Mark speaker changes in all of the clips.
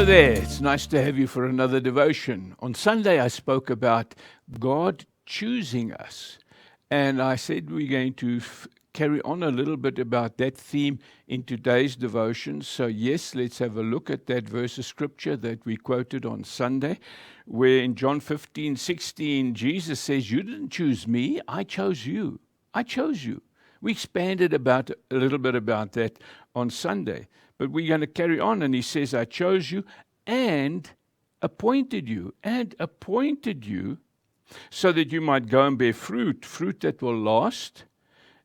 Speaker 1: there, it's nice to have you for another devotion. On Sunday, I spoke about God choosing us, and I said we're going to carry on a little bit about that theme in today's devotion. So, yes, let's have a look at that verse of scripture that we quoted on Sunday, where in John 15:16, Jesus says, "You didn't choose me, I chose you. I chose you." We expanded a little bit about that on Sunday. But we're going to carry on, and he says, "I chose you and appointed you, so that you might go and bear fruit that will last,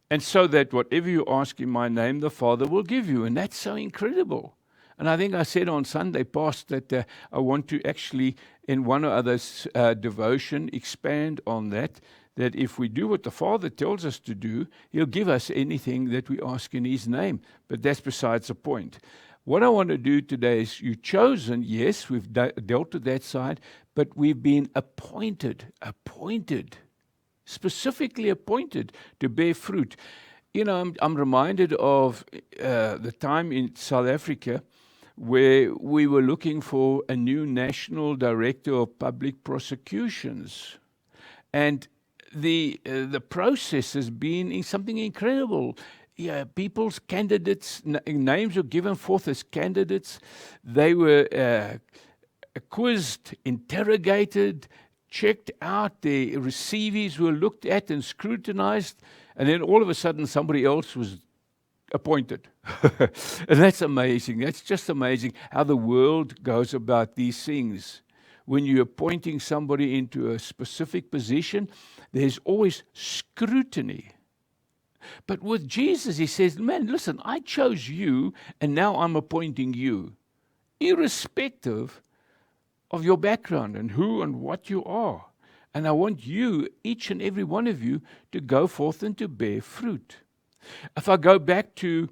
Speaker 1: and so that whatever you ask in my name, the Father will give you." And that's so incredible. And I think I said on Sunday past that I want to actually, in one or other devotion, expand on that if we do what the Father tells us to do, He'll give us anything that we ask in His name. But that's besides the point. What I want to do today is, you've chosen, yes, we've dealt with that side, but we've been appointed, specifically appointed to bear fruit. You know, I'm reminded of the time in South Africa where we were looking for a new national director of public prosecutions. And the process has been something incredible. Yeah, people's candidates, names were given forth as candidates. They were quizzed, interrogated, checked out. Their CVs were looked at and scrutinized. And then all of a sudden, somebody else was appointed. And that's amazing. That's just amazing how the world goes about these things. When you're appointing somebody into a specific position, there's always scrutiny. But with Jesus, he says, "Man, listen, I chose you, and now I'm appointing you, irrespective of your background and who and what you are. And I want you, each and every one of you, to go forth and to bear fruit." If I go back to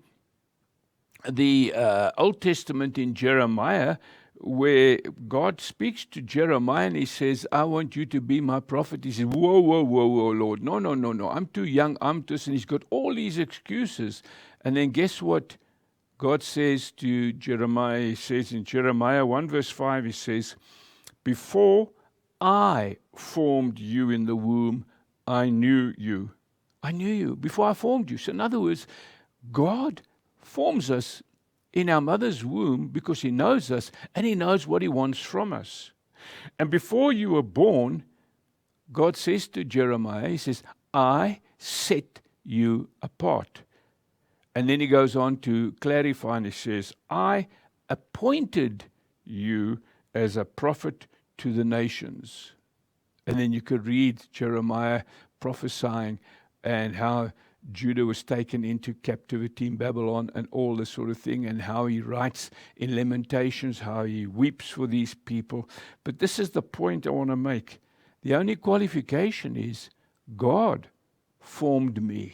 Speaker 1: the Old Testament in Jeremiah, where God speaks to Jeremiah and he says, "I want you to be my prophet." He says, whoa, Lord. No. I'm too young. I'm this. And he's got all these excuses. And then guess what God says to Jeremiah? He says in Jeremiah 1 verse 5, he says, "Before I formed you in the womb, I knew you." I knew you before I formed you. So in other words, God forms us in our mother's womb because He knows us and He knows what He wants from us. And before you were born, God says to Jeremiah, He says, "I set you apart." And then He goes on to clarify and He says, "I appointed you as a prophet to the nations." And then you could read Jeremiah prophesying and how Judah was taken into captivity in Babylon and all this sort of thing, and how he writes in Lamentations, how he weeps for these people. But this is the point I want to make. The only qualification is God formed me.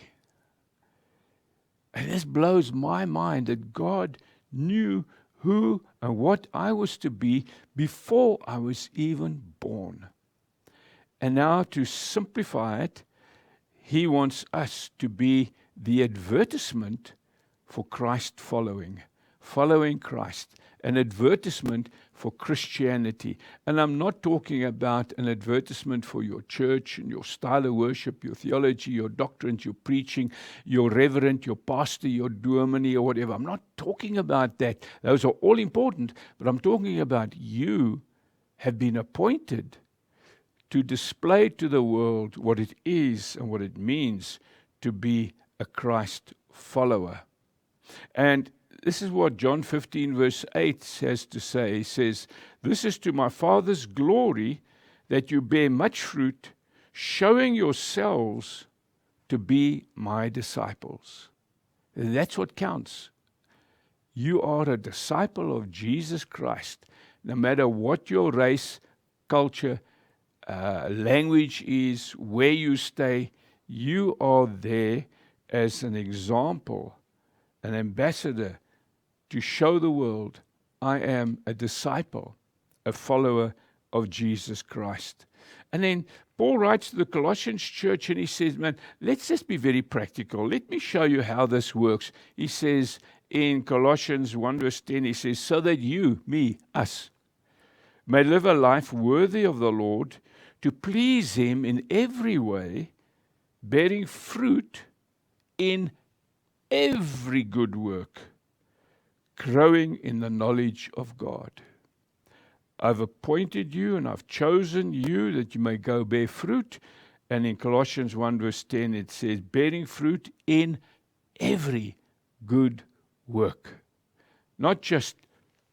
Speaker 1: And this blows my mind that God knew who and what I was to be before I was even born. And now to simplify it, He wants us to be the advertisement for Christ following Christ, an advertisement for Christianity. And I'm not talking about an advertisement for your church and your style of worship, your theology, your doctrines, your preaching, your reverend, your pastor, your dominee, or whatever. I'm not talking about that. Those are all important, but I'm talking about you have been appointed to display to the world what it is and what it means to be a Christ follower. And this is what John 15 verse 8 has to say. He says, "This is to my Father's glory, that you bear much fruit, showing yourselves to be my disciples." And that's what counts. You are a disciple of Jesus Christ, no matter what your race, culture, language is, where you stay. You are there as an example, an ambassador, to show the world, I am a disciple, a follower of Jesus Christ. And then Paul writes to the Colossians church and he says, man, let's just be very practical. Let me show you how this works. He says, in Colossians 1 verse 10, he says, so that you, me, us, may live a life worthy of the Lord, to please him in every way, bearing fruit in every good work, growing in the knowledge of God. I've appointed you and I've chosen you that you may go bear fruit. And in Colossians 1 verse 10 it says, bearing fruit in every good work. Not just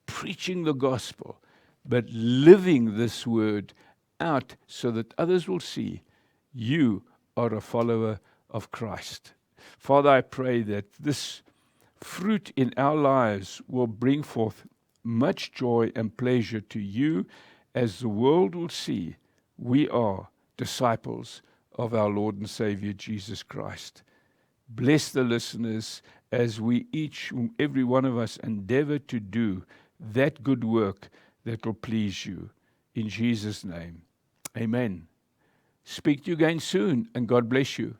Speaker 1: preaching the gospel, but living this word out so that others will see you are a follower of Christ. Father, I pray that this fruit in our lives will bring forth much joy and pleasure to you, as the world will see we are disciples of our Lord and Savior Jesus Christ. Bless the listeners as we every one of us endeavor to do that good work that will please you. In Jesus' name, amen. Speak to you again soon, and God bless you.